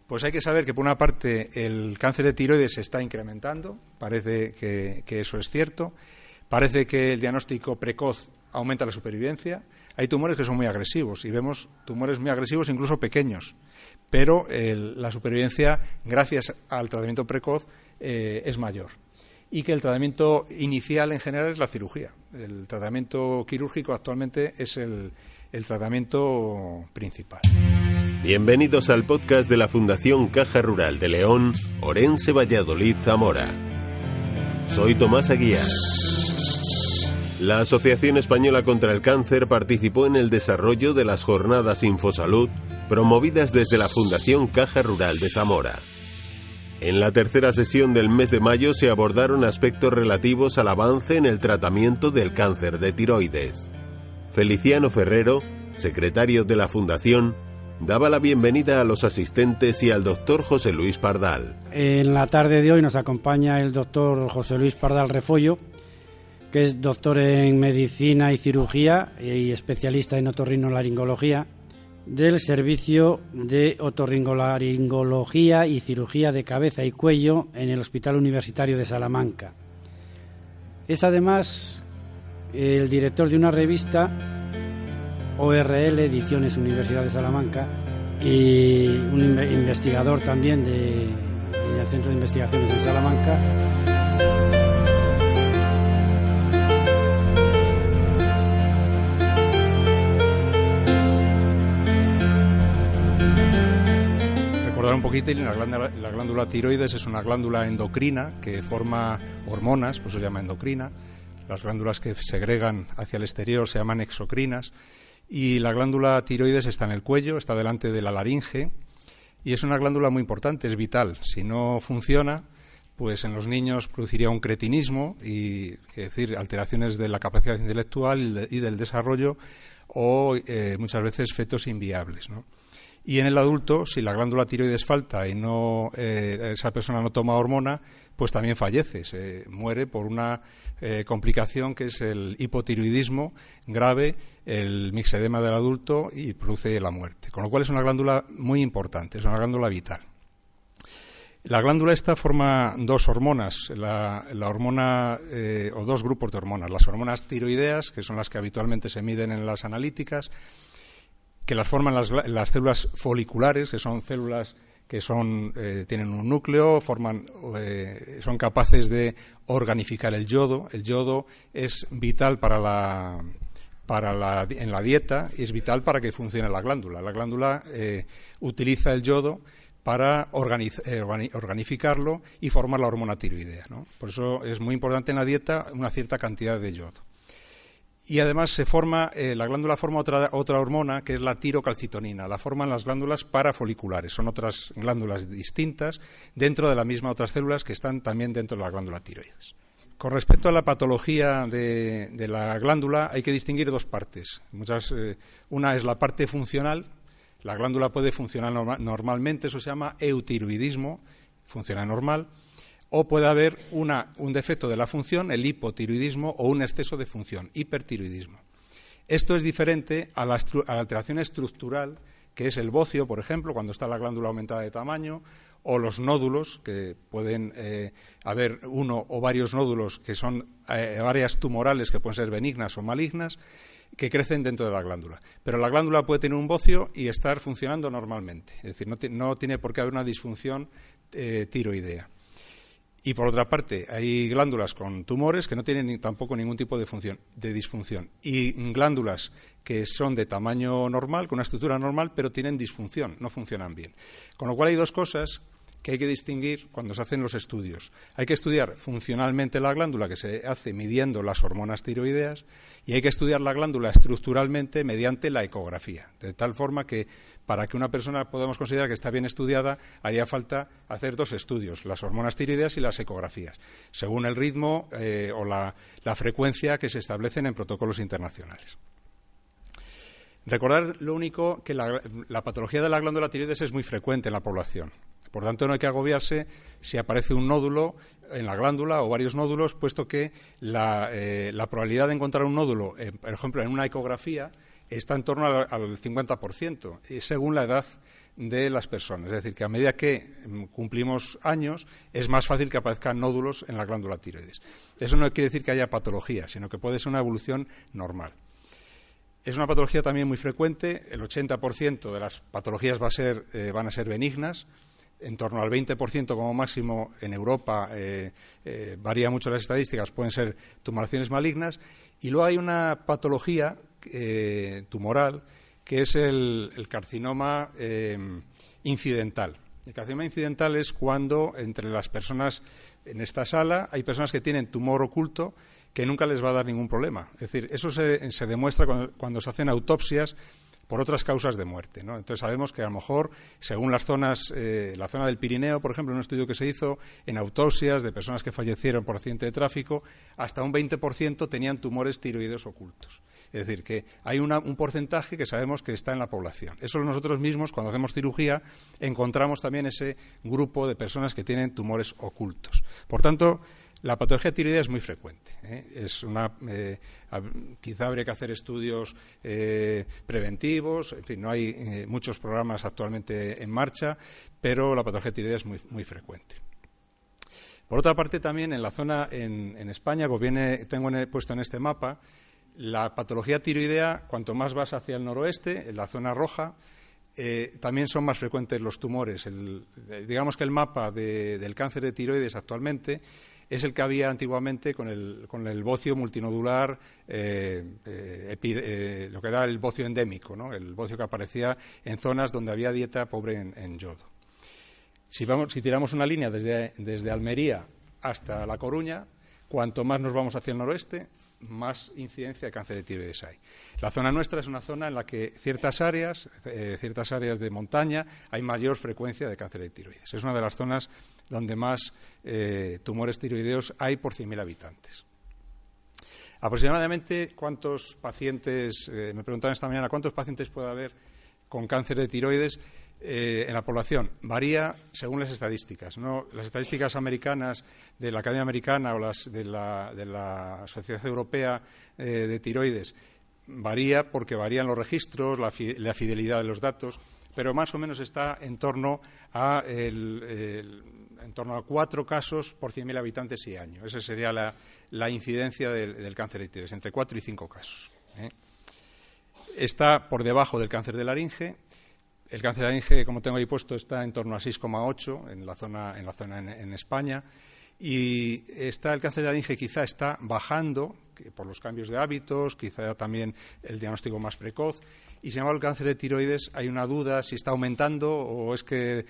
Pues hay que saber que, por una parte, el cáncer de tiroides se está incrementando, parece que eso es cierto, parece que el diagnóstico precoz aumenta la supervivencia. Hay tumores que son muy agresivos y vemos tumores muy agresivos, incluso pequeños, pero la supervivencia, gracias al tratamiento precoz, es mayor. Y que el tratamiento inicial en general es la cirugía. El tratamiento quirúrgico actualmente es el tratamiento principal. Bienvenidos al podcast de la Fundación Caja Rural de León, Orense, Valladolid, Zamora. Soy Tomás Aguiar. La Asociación Española contra el Cáncer participó en el desarrollo de las jornadas Infosalud promovidas desde la Fundación Caja Rural de Zamora. En la tercera sesión del mes de mayo se abordaron aspectos relativos al avance en el tratamiento del cáncer de tiroides. Feliciano Ferrero, secretario de la Fundación, daba la bienvenida a los asistentes y al doctor José Luis Pardal. En la tarde de hoy nos acompaña el doctor José Luis Pardal Refollo, que es doctor en Medicina y Cirugía y especialista en otorrinolaringología del Servicio de Otorrinolaringología y Cirugía de Cabeza y Cuello en el Hospital Universitario de Salamanca. Es además el director de una revista, ORL, Ediciones Universidad de Salamanca, y un investigador también del Centro de Investigaciones de Salamanca. Recordar un poquito, la glándula tiroides es una glándula endocrina que forma hormonas, por eso se llama endocrina. Las glándulas que segregan hacia el exterior se llaman exocrinas. Y la glándula tiroides está en el cuello, está delante de la laringe y es una glándula muy importante, es vital. Si no funciona, pues en los niños produciría un cretinismo, es decir, alteraciones de la capacidad intelectual y del desarrollo o muchas veces fetos inviables, ¿no? Y en el adulto, si la glándula tiroides falta y esa persona no toma hormona, pues también fallece, se muere por una complicación que es el hipotiroidismo grave, el mixedema del adulto y produce la muerte. Con lo cual es una glándula muy importante, es una glándula vital. La glándula esta forma dos hormonas, la hormona o dos grupos de hormonas, las hormonas tiroideas, que son las que habitualmente se miden en las analíticas, que las forman las células foliculares, que son células que tienen un núcleo, son capaces de organificar el yodo. El yodo es vital en la dieta y es vital para que funcione la glándula. La glándula utiliza el yodo para organificarlo y formar la hormona tiroidea, ¿no? Por eso es muy importante en la dieta una cierta cantidad de yodo. Y además la glándula forma otra hormona que es la tirocalcitonina. La forman las glándulas parafoliculares. Son otras glándulas distintas dentro de la misma otras células que están también dentro de la glándula tiroides. Con respecto a la patología de la glándula hay que distinguir dos partes. Una es la parte funcional. La glándula puede funcionar normalmente, eso se llama eutiroidismo, funciona normal. O puede haber un defecto de la función, el hipotiroidismo, o un exceso de función, hipertiroidismo. Esto es diferente a la alteración estructural, que es el bocio, por ejemplo, cuando está la glándula aumentada de tamaño, o los nódulos, que pueden haber uno o varios nódulos que son áreas tumorales que pueden ser benignas o malignas, que crecen dentro de la glándula. Pero la glándula puede tener un bocio y estar funcionando normalmente, es decir, no tiene por qué haber una disfunción tiroidea. Y por otra parte, hay glándulas con tumores que no tienen tampoco ningún tipo de disfunción. Y glándulas que son de tamaño normal, con una estructura normal, pero tienen disfunción, no funcionan bien. Con lo cual hay dos cosas que hay que distinguir cuando se hacen los estudios. Hay que estudiar funcionalmente la glándula, que se hace midiendo las hormonas tiroideas, y hay que estudiar la glándula estructuralmente mediante la ecografía. De tal forma que para que una persona podamos considerar que está bien estudiada, haría falta hacer dos estudios, las hormonas tiroideas y las ecografías, según el ritmo o la frecuencia que se establecen en protocolos internacionales. Recordar lo único que la patología de la glándula tiroides es muy frecuente en la población. Por tanto, no hay que agobiarse si aparece un nódulo en la glándula o varios nódulos, puesto que la probabilidad de encontrar un nódulo, por ejemplo, en una ecografía, está en torno al 50%, según la edad de las personas. Es decir, que a medida que cumplimos años es más fácil que aparezcan nódulos en la glándula tiroides. Eso no quiere decir que haya patología, sino que puede ser una evolución normal. Es una patología también muy frecuente. El 80% de las patologías van a ser benignas. En torno al 20% como máximo en Europa, varía mucho las estadísticas, pueden ser tumoraciones malignas. Y luego hay una patología tumoral que es el carcinoma incidental. El carcinoma incidental es cuando entre las personas en esta sala hay personas que tienen tumor oculto que nunca les va a dar ningún problema. Es decir, eso se demuestra cuando se hacen autopsias por otras causas de muerte, ¿no? Entonces sabemos que a lo mejor, según las zonas, la zona del Pirineo, por ejemplo, en un estudio que se hizo en autopsias de personas que fallecieron por accidente de tráfico, hasta un 20% tenían tumores tiroideos ocultos. Es decir, que hay un porcentaje que sabemos que está en la población. Eso nosotros mismos, cuando hacemos cirugía, encontramos también ese grupo de personas que tienen tumores ocultos. Por tanto, la patología tiroidea es muy frecuente. Quizá habría que hacer estudios preventivos. En fin, no hay muchos programas actualmente en marcha, pero la patología tiroidea es muy, muy frecuente. Por otra parte, también en la zona en España, pues tengo puesto en este mapa, la patología tiroidea, cuanto más vas hacia el noroeste, en la zona roja, también son más frecuentes los tumores. Digamos que el mapa del cáncer de tiroides actualmente es el que había antiguamente con el bocio multinodular, lo que era el bocio endémico, ¿no? El bocio que aparecía en zonas donde había dieta pobre en yodo. Si tiramos una línea desde Almería hasta La Coruña, cuanto más nos vamos hacia el noroeste, más incidencia de cáncer de tiroides hay. La zona nuestra es una zona en la que ciertas áreas de montaña hay mayor frecuencia de cáncer de tiroides. Es una de las zonas donde más tumores tiroideos hay por 100.000 habitantes. Aproximadamente, ¿cuántos pacientes, me preguntaban esta mañana, cuántos pacientes puede haber con cáncer de tiroides en la población? Varía según las estadísticas, ¿no? Las estadísticas americanas de la Academia Americana o las de la Sociedad Europea de Tiroides varía porque varían los registros, la fidelidad de los datos, pero más o menos está en torno a 4 casos por 100.000 habitantes y año. Esa sería la incidencia del cáncer de tiroides, entre 4 y 5 casos. Está por debajo del cáncer de laringe. El cáncer de laringe, como tengo ahí puesto, está en torno a 6,8 en la zona en España. Y el cáncer de laringe quizá está bajando por los cambios de hábitos, quizá también el diagnóstico más precoz. Y sin embargo, el cáncer de tiroides hay una duda si está aumentando o es que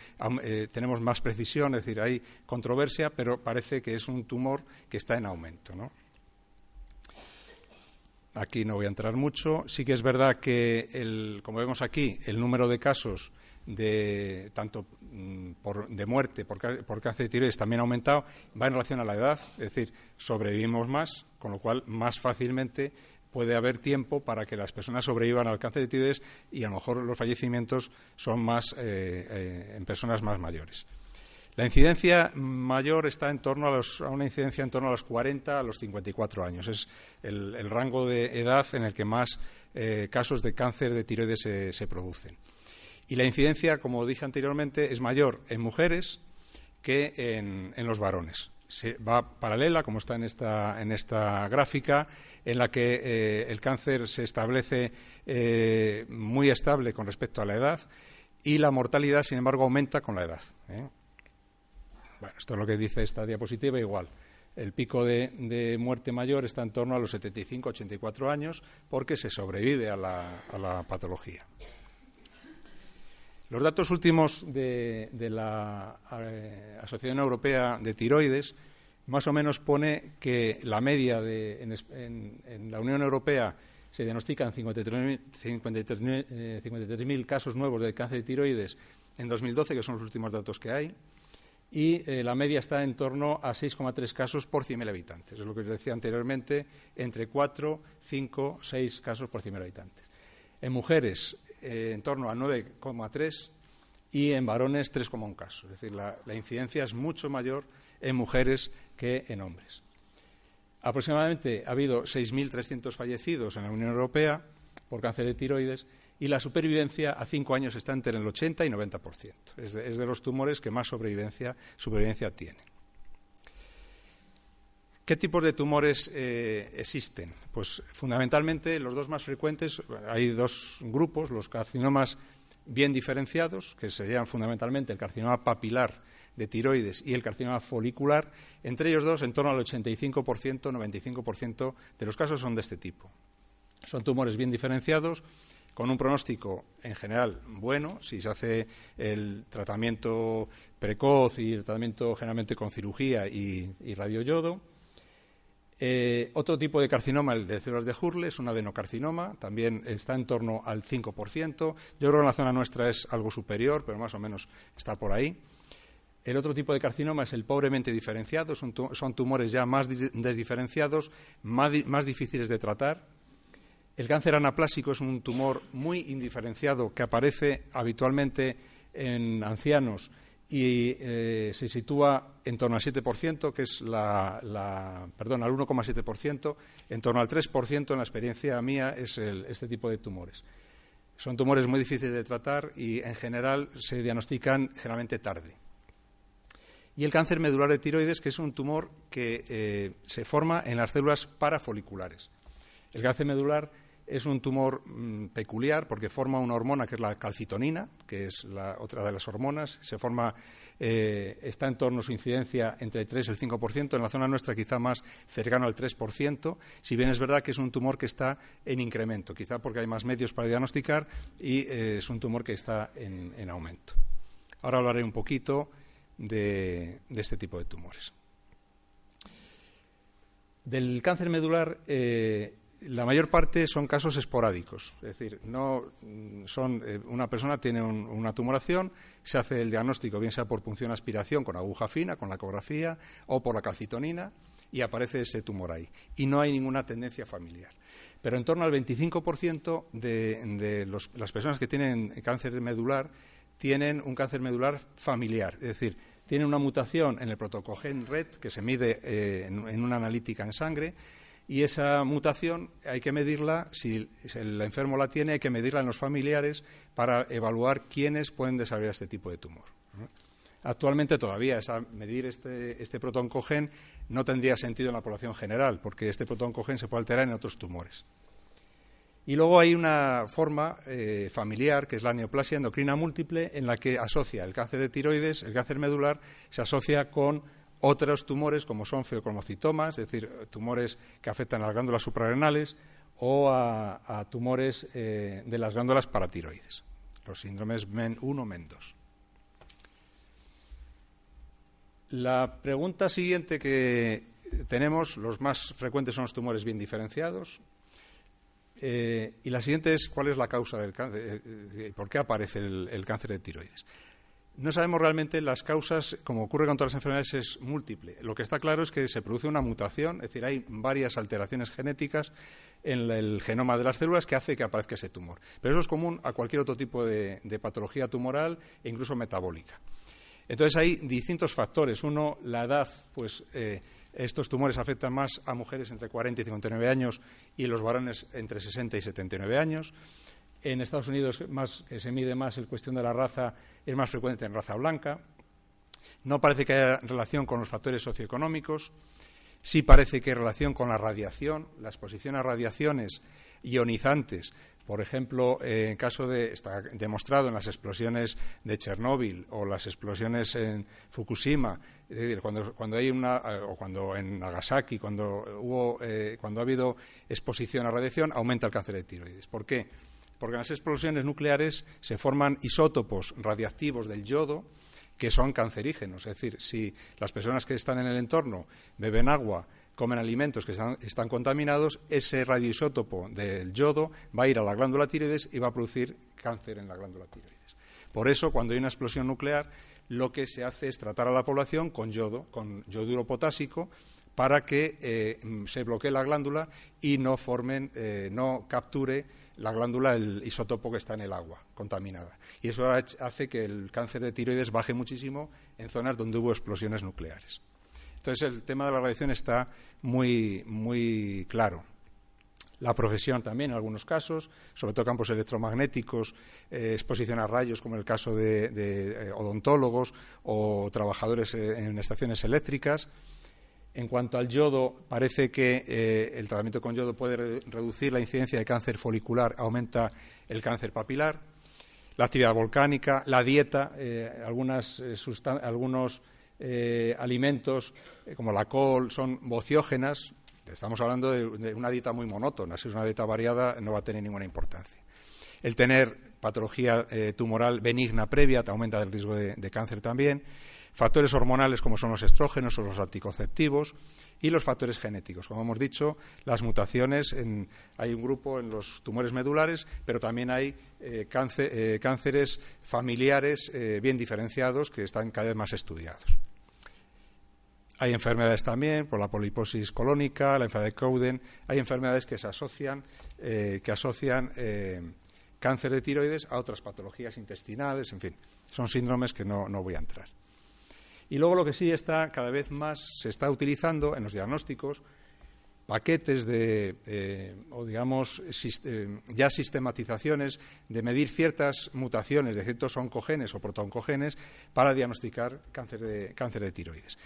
tenemos más precisión, es decir, hay controversia, pero parece que es un tumor que está en aumento, ¿no? Aquí no voy a entrar mucho. Sí que es verdad que, como vemos aquí, el número de casos de muerte por cáncer de tiroides también ha aumentado, va en relación a la edad, es decir, sobrevivimos más, con lo cual más fácilmente puede haber tiempo para que las personas sobrevivan al cáncer de tiroides y a lo mejor los fallecimientos son más en personas más mayores. La incidencia mayor está a una incidencia en torno a los 40 a los 54 años. Es el rango de edad en el que más casos de cáncer de tiroides se producen. Y la incidencia, como dije anteriormente, es mayor en mujeres que en los varones. Va paralela, como está en esta gráfica, en la que el cáncer se establece muy estable con respecto a la edad y la mortalidad, sin embargo, aumenta con la edad. Bueno, esto es lo que dice esta diapositiva igual. El pico de muerte mayor está en torno a los 75-84 años porque se sobrevive a la patología. Los datos últimos de la Asociación Europea de Tiroides más o menos pone que la media en la Unión Europea se diagnostican 53.000 casos nuevos de cáncer de tiroides en 2012, que son los últimos datos que hay, y la media está en torno a 6,3 casos por 100.000 habitantes. Es lo que os decía anteriormente, entre 4, 5, 6 casos por 100.000 habitantes. En mujeres, en torno a 9,3 y en varones 3,1 casos. Es decir, la incidencia es mucho mayor en mujeres que en hombres. Aproximadamente ha habido 6.300 fallecidos en la Unión Europea por cáncer de tiroides, y la supervivencia a 5 años está entre el 80 y 90%. Es de los tumores que más sobrevivencia tienen. ¿Qué tipos de tumores existen? Pues fundamentalmente los dos más frecuentes, hay dos grupos, los carcinomas bien diferenciados, que serían fundamentalmente el carcinoma papilar de tiroides y el carcinoma folicular. Entre ellos dos, en torno al 85%, 95% de los casos son de este tipo. Son tumores bien diferenciados, con un pronóstico en general bueno, si se hace el tratamiento precoz y el tratamiento generalmente con cirugía y radioyodo. Otro tipo de carcinoma, el de células de Hurley, es un adenocarcinoma, también está en torno al 5%. Yo creo que en la zona nuestra es algo superior, pero más o menos está por ahí. El otro tipo de carcinoma es el pobremente diferenciado, son tumores ya más desdiferenciados, más difíciles de tratar. El cáncer anaplásico es un tumor muy indiferenciado que aparece habitualmente en ancianos y se sitúa en torno al 7%, que es al 1,7%, en torno al 3% en la experiencia mía es este tipo de tumores. Son tumores muy difíciles de tratar y en general se diagnostican generalmente tarde. Y el cáncer medular de tiroides, que es un tumor que se forma en las células parafoliculares. El cáncer medular es un tumor peculiar porque forma una hormona que es la calcitonina, que es la otra de las hormonas. Está en torno a su incidencia entre el 3 y el 5%, en la zona nuestra quizá más cercano al 3%, si bien es verdad que es un tumor que está en incremento, quizá porque hay más medios para diagnosticar y es un tumor que está en aumento. Ahora hablaré un poquito de este tipo de tumores. Del cáncer medular, la mayor parte son casos esporádicos, es decir, una persona tiene una tumoración, se hace el diagnóstico, bien sea por punción aspiración con aguja fina, con la ecografía, o por la calcitonina, y aparece ese tumor ahí. Y no hay ninguna tendencia familiar. Pero en torno al 25% de las personas que tienen cáncer medular tienen un cáncer medular familiar, es decir, tienen una mutación en el protocogen RET que se mide en una analítica en sangre. Y esa mutación hay que medirla, si el enfermo la tiene, hay que medirla en los familiares para evaluar quiénes pueden desarrollar este tipo de tumor. Actualmente todavía medir este protoncogen no tendría sentido en la población general, porque este protoncogen se puede alterar en otros tumores. Y luego hay una forma familiar, que es la neoplasia endocrina múltiple, en la que asocia el cáncer de tiroides, el cáncer medular, se asocia con otros tumores como son feocromocitomas, es decir, tumores que afectan a las glándulas suprarrenales o a tumores de las glándulas paratiroides, los síndromes MEN1, MEN2. La pregunta siguiente que tenemos, los más frecuentes son los tumores bien diferenciados, y la siguiente es cuál es la causa del cáncer, por qué aparece el cáncer de tiroides. No sabemos realmente las causas, como ocurre con todas las enfermedades, es múltiple. Lo que está claro es que se produce una mutación, es decir, hay varias alteraciones genéticas en el genoma de las células que hace que aparezca ese tumor. Pero eso es común a cualquier otro tipo de patología tumoral e incluso metabólica. Entonces hay distintos factores. Uno, la edad, pues estos tumores afectan más a mujeres entre 40 y 59 años y los varones entre 60 y 79 años. En Estados Unidos se mide más la cuestión de la raza, es más frecuente en raza blanca. No parece que haya relación con los factores socioeconómicos. Sí parece que hay relación con la radiación, la exposición a radiaciones ionizantes. Por ejemplo, está demostrado en las explosiones de Chernóbil o las explosiones en Fukushima, es decir, cuando en Nagasaki, cuando ha habido exposición a radiación, aumenta el cáncer de tiroides. ¿Por qué? Porque en las explosiones nucleares se forman isótopos radiactivos del yodo que son cancerígenos. Es decir, si las personas que están en el entorno beben agua, comen alimentos que están contaminados, ese radioisótopo del yodo va a ir a la glándula tiroides y va a producir cáncer en la glándula tiroides. Por eso, cuando hay una explosión nuclear, lo que se hace es tratar a la población con yoduro potásico, para que se bloquee la glándula y no capture la glándula el isótopo que está en el agua contaminada. Y eso hace que el cáncer de tiroides baje muchísimo en zonas donde hubo explosiones nucleares. Entonces el tema de la radiación está muy, muy claro. la profesión también en algunos casos, sobre todo campos electromagnéticos, exposición a rayos, como el caso de odontólogos o trabajadores en estaciones eléctricas. En cuanto al yodo, parece que el tratamiento con yodo puede reducir la incidencia de cáncer folicular, aumenta el cáncer papilar. La actividad volcánica, la dieta, algunos alimentos como la col son bociógenas. Estamos hablando de una dieta muy monótona. Si es una dieta variada no va a tener ninguna importancia. El tener patología tumoral benigna previa te aumenta el riesgo de cáncer también. Factores hormonales como son los estrógenos o los anticonceptivos y los factores genéticos. Como hemos dicho, las mutaciones, hay un grupo en los tumores medulares, pero también hay cánceres familiares bien diferenciados que están cada vez más estudiados. Hay enfermedades también por la poliposis colónica, la enfermedad de Cowden. Hay enfermedades que se asocian, cáncer de tiroides a otras patologías intestinales, en fin, son síndromes que no voy a entrar. Y luego lo que sí está cada vez más se está utilizando en los diagnósticos paquetes ya sistematizaciones de medir ciertas mutaciones de ciertos oncogenes o protooncogenes para diagnosticar cáncer de tiroides.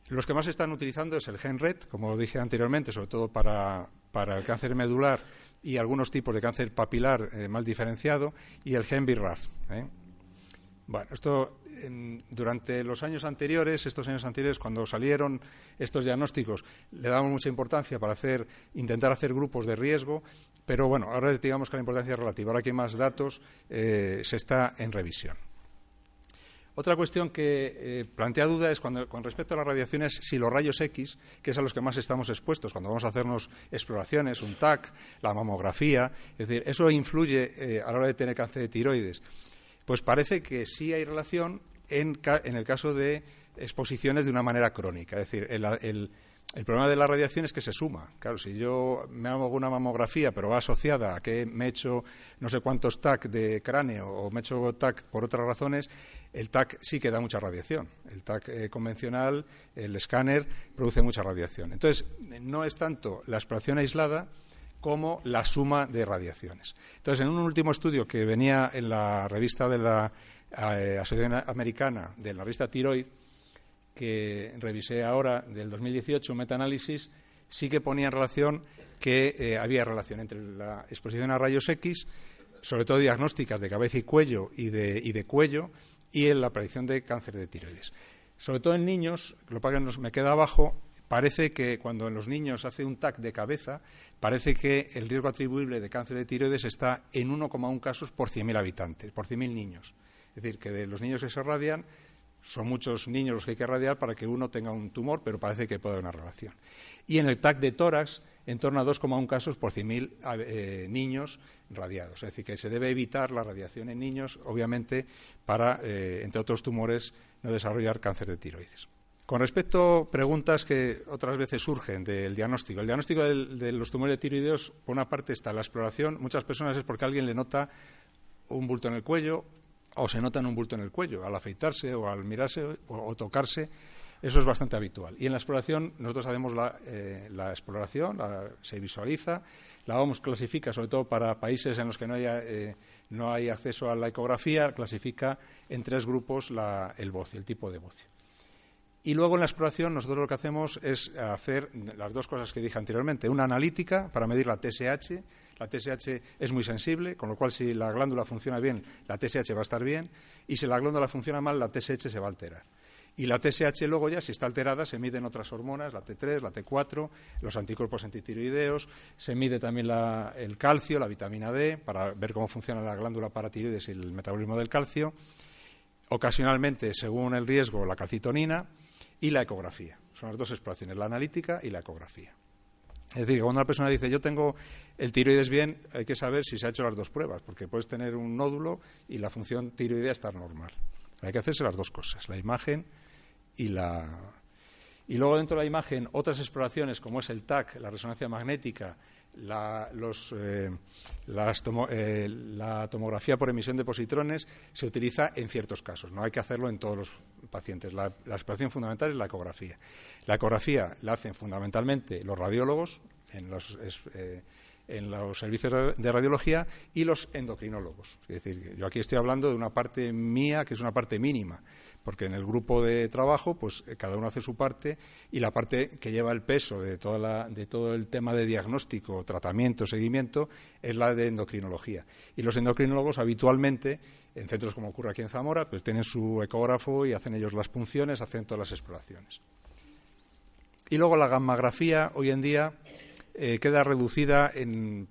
Los que más se están utilizando es el gen RET, como dije anteriormente, sobre todo para el cáncer medular y algunos tipos de cáncer papilar mal diferenciado, y el gen BRAF. Bueno, esto durante estos años anteriores, cuando salieron estos diagnósticos, le damos mucha importancia para intentar hacer grupos de riesgo, pero bueno, ahora digamos que la importancia es relativa. Ahora que hay más datos, se está en revisión. Otra cuestión que plantea duda es con respecto a las radiaciones, si los rayos X, que es a los que más estamos expuestos cuando vamos a hacernos exploraciones, un TAC, la mamografía, es decir, ¿eso influye a la hora de tener cáncer de tiroides? Pues parece que sí hay relación en el caso de exposiciones de una manera crónica. Es decir, el problema de la radiación es que se suma. Claro, si yo me hago una mamografía, pero va asociada a que me he hecho no sé cuántos TAC de cráneo o me he hecho TAC por otras razones, el TAC sí que da mucha radiación. El TAC convencional, el escáner, produce mucha radiación. Entonces, no es tanto la exploración aislada como la suma de radiaciones. Entonces, en un último estudio que venía en la revista de la Asociación Americana, de la revista Tiroid, que revisé ahora, del 2018, un metaanálisis, sí que ponía en relación que había relación entre la exposición a rayos X, sobre todo diagnósticas de cabeza y cuello y de cuello, y en la aparición de cáncer de tiroides. Sobre todo en niños, lo que me queda abajo, parece que cuando en los niños hace un TAC de cabeza, parece que el riesgo atribuible de cáncer de tiroides está en 1,1 casos por 100.000 habitantes, por 100.000 niños. Es decir, que de los niños que se radian, son muchos niños los que hay que radiar para que uno tenga un tumor, pero parece que puede haber una relación. Y en el TAC de tórax, en torno a 2,1 casos por 100.000 niños radiados. Es decir, que se debe evitar la radiación en niños, obviamente, para, entre otros tumores, no desarrollar cáncer de tiroides. Con respecto a preguntas que otras veces surgen del diagnóstico. El diagnóstico de los tumores de tiroideos, por una parte, está la exploración. Muchas personas es porque alguien le nota un bulto en el cuello o se nota un bulto en el cuello al afeitarse o al mirarse o tocarse. Eso es bastante habitual. Y en la exploración, nosotros hacemos la exploración, se visualiza, la OMS clasifica, sobre todo para países en los que no hay acceso a la ecografía, clasifica en 3 grupos el bocio, el tipo de bocio. Y luego en la exploración nosotros lo que hacemos es hacer las 2 cosas que dije anteriormente. Una analítica para medir la TSH. La TSH es muy sensible, con lo cual si la glándula funciona bien, la TSH va a estar bien. Y si la glándula funciona mal, la TSH se va a alterar. Y la TSH luego ya, si está alterada, se miden otras hormonas, la T3, la T4, los anticuerpos antitiroideos, se mide también el calcio, la vitamina D, para ver cómo funciona la glándula paratiroides y el metabolismo del calcio. Ocasionalmente, según el riesgo, la calcitonina y la ecografía. Son las 2 exploraciones, la analítica y la ecografía. Es decir, que cuando una persona dice yo tengo el tiroides bien, hay que saber si se ha hecho las 2 pruebas, porque puedes tener un nódulo y la función tiroidea estar normal. Hay que hacerse las 2 cosas, la imagen y luego dentro de la imagen otras exploraciones como es el TAC, la resonancia magnética, la tomografía por emisión de positrones se utiliza en ciertos casos, no hay que hacerlo en todos los pacientes. La exploración fundamental es la ecografía. La ecografía la hacen fundamentalmente los radiólogos en en los servicios de radiología y los endocrinólogos. Es decir, yo aquí estoy hablando de una parte mía que es una parte mínima, porque en el grupo de trabajo pues cada uno hace su parte y la parte que lleva el peso de todo el tema de diagnóstico, tratamiento, seguimiento es la de endocrinología. Y los endocrinólogos habitualmente, en centros como ocurre aquí en Zamora, pues tienen su ecógrafo y hacen ellos las punciones, hacen todas las exploraciones. Y luego la gammagrafía hoy en día queda reducida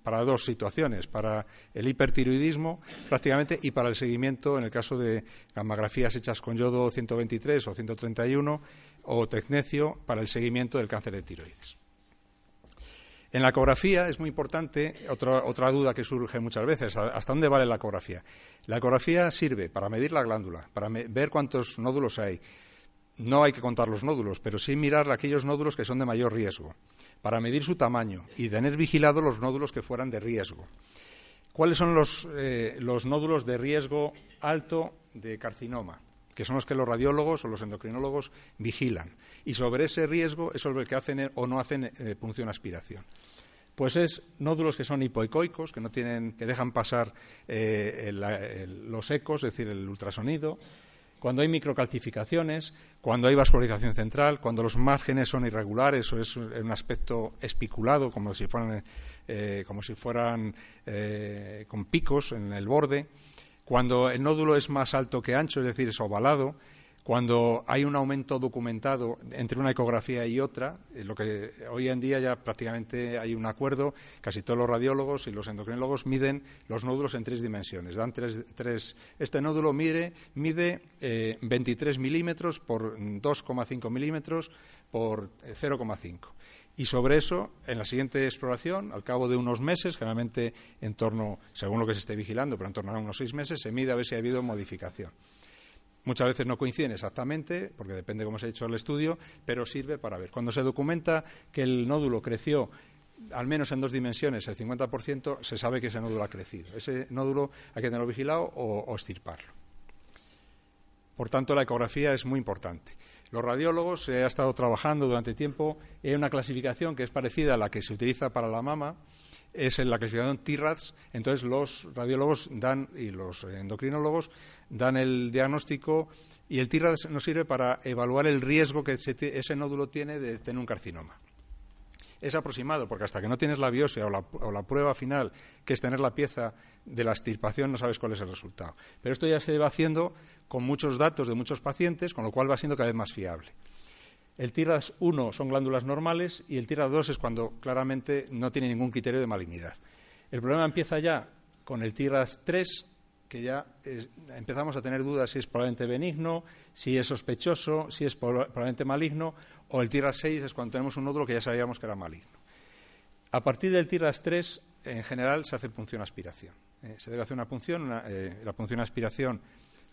para dos situaciones, para el hipertiroidismo prácticamente y para el seguimiento en el caso de gammografías hechas con yodo 123 o 131 o tecnecio para el seguimiento del cáncer de tiroides. En la ecografía es muy importante, otra duda que surge muchas veces, ¿hasta dónde vale la ecografía? La ecografía sirve para medir la glándula, para ver cuántos nódulos hay. No hay que contar los nódulos, pero sí mirar aquellos nódulos que son de mayor riesgo, para medir su tamaño y tener vigilados los nódulos que fueran de riesgo. ¿Cuáles son los nódulos de riesgo alto de carcinoma? Que son los que los radiólogos o los endocrinólogos vigilan. Y sobre ese riesgo es sobre el que hacen o no hacen punción aspiración. Pues es nódulos que son hipoecoicos, que dejan pasar los ecos, es decir, el ultrasonido. Cuando hay microcalcificaciones, cuando hay vascularización central, cuando los márgenes son irregulares o es un aspecto espiculado, como si fueran con picos en el borde, cuando el nódulo es más alto que ancho, es decir, es ovalado, cuando hay un aumento documentado entre una ecografía y otra, lo que hoy en día ya prácticamente hay un acuerdo, casi todos los radiólogos y los endocrinólogos miden los nódulos en 3 dimensiones. Este nódulo mide 23 milímetros por 2,5 milímetros por 0,5. Y sobre eso, en la siguiente exploración, al cabo de unos meses, generalmente según lo que se esté vigilando, pero en torno a unos 6 meses, se mide a ver si ha habido modificación. Muchas veces no coinciden exactamente, porque depende cómo se ha hecho el estudio, pero sirve para ver. Cuando se documenta que el nódulo creció al menos en 2 dimensiones, el 50%, se sabe que ese nódulo ha crecido. Ese nódulo hay que tenerlo vigilado o extirparlo. Por tanto, la ecografía es muy importante. Los radiólogos se ha estado trabajando durante tiempo en una clasificación que es parecida a la que se utiliza para la mama, es en la clasificación TIRADS. Entonces los radiólogos y los endocrinólogos dan el diagnóstico y el TIRADS nos sirve para evaluar el riesgo que ese nódulo tiene de tener un carcinoma. Es aproximado, porque hasta que no tienes la biopsia o la prueba final, que es tener la pieza de la extirpación, no sabes cuál es el resultado. Pero esto ya se va haciendo con muchos datos de muchos pacientes, con lo cual va siendo cada vez más fiable. El TIRADS 1 son glándulas normales y el TIRADS 2 es cuando claramente no tiene ningún criterio de malignidad. El problema empieza ya con el TIRADS 3, que ya empezamos a tener dudas si es probablemente benigno, si es sospechoso, si es probablemente maligno, o el TIRADS 6 es cuando tenemos un nódulo que ya sabíamos que era maligno. A partir del TIRADS 3, en general, se hace punción aspiración. Se debe hacer una punción, la punción aspiración,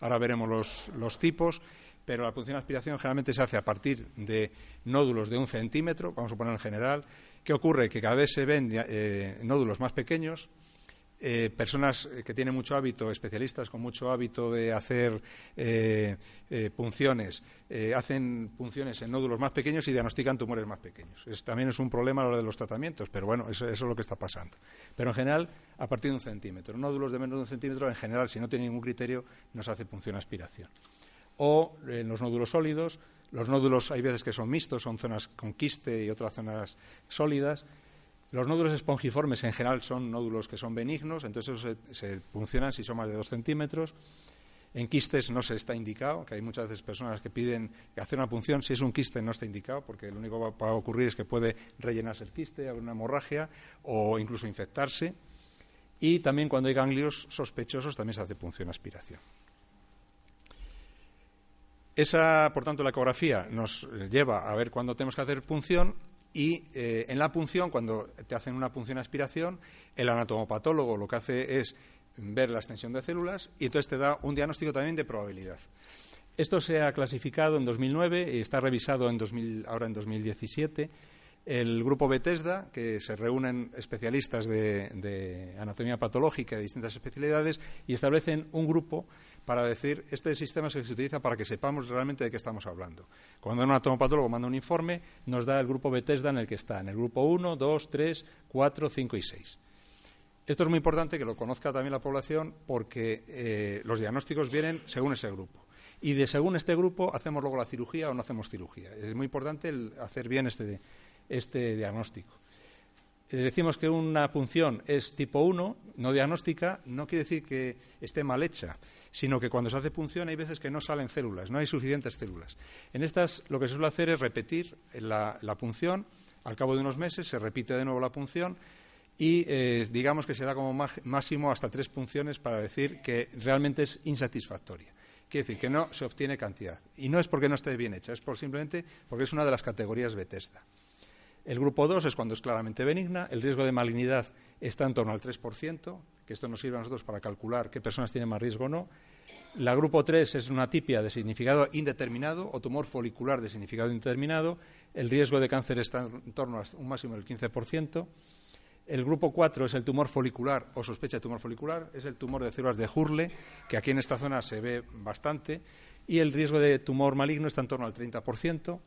ahora veremos los tipos, pero la punción aspiración generalmente se hace a partir de nódulos de 1 centímetro, vamos a poner en general. ¿Qué ocurre? Que cada vez se ven nódulos más pequeños. Personas que tienen mucho hábito, especialistas con mucho hábito de hacer punciones, hacen punciones en nódulos más pequeños y diagnostican tumores más pequeños. También es un problema a la hora de los tratamientos, pero bueno, eso es lo que está pasando. Pero en general, a partir de 1 centímetro. Nódulos de menos de 1 centímetro, en general, si no tiene ningún criterio, no se hace punción aspiración. O en los nódulos sólidos, los nódulos hay veces que son mixtos, son zonas con quiste y otras zonas sólidas. Los nódulos espongiformes en general son nódulos que son benignos, entonces esos se puncionan si son más de 2 centímetros. En quistes no se está indicado, que hay muchas veces personas que piden hacer una punción. Si es un quiste no está indicado, porque lo único que va a ocurrir es que puede rellenarse el quiste, haber una hemorragia o incluso infectarse. Y también cuando hay ganglios sospechosos también se hace punción aspiración. Por tanto, la ecografía nos lleva a ver cuándo tenemos que hacer punción. Y en la punción, cuando te hacen una punción aspiración, el anatomopatólogo lo que hace es ver la extensión de células y entonces te da un diagnóstico también de probabilidad. Esto se ha clasificado en 2009 y está revisado ahora en 2017. El grupo Bethesda, que se reúnen especialistas de anatomía patológica de distintas especialidades y establecen un grupo para decir, este sistema es el que se utiliza para que sepamos realmente de qué estamos hablando. Cuando un anatomopatólogo manda un informe, nos da el grupo Bethesda en el que está, en el grupo 1, 2, 3, 4, 5 y 6. Esto es muy importante que lo conozca también la población porque los diagnósticos vienen según ese grupo. Y según este grupo hacemos luego la cirugía o no hacemos cirugía. Es muy importante hacer bien este diagnóstico. Decimos que una punción es tipo 1, no diagnóstica, no quiere decir que esté mal hecha, sino que cuando se hace punción hay veces que no salen células, no hay suficientes células. En estas lo que se suele hacer es repetir la punción, al cabo de unos meses se repite de nuevo la punción y digamos que se da como máximo hasta 3 punciones para decir que realmente es insatisfactoria. Quiere decir que no se obtiene cantidad. Y no es porque no esté bien hecha, es simplemente porque es una de las categorías Bethesda. El grupo 2 es cuando es claramente benigna, el riesgo de malignidad está en torno al 3%, que esto nos sirve a nosotros para calcular qué personas tienen más riesgo o no. La grupo 3 es una atipia de significado indeterminado o tumor folicular de significado indeterminado, el riesgo de cáncer está en torno a un máximo del 15%. El grupo 4 es el tumor folicular o sospecha de tumor folicular, es el tumor de células de Hurle, que aquí en esta zona se ve bastante, y el riesgo de tumor maligno está en torno al 30%.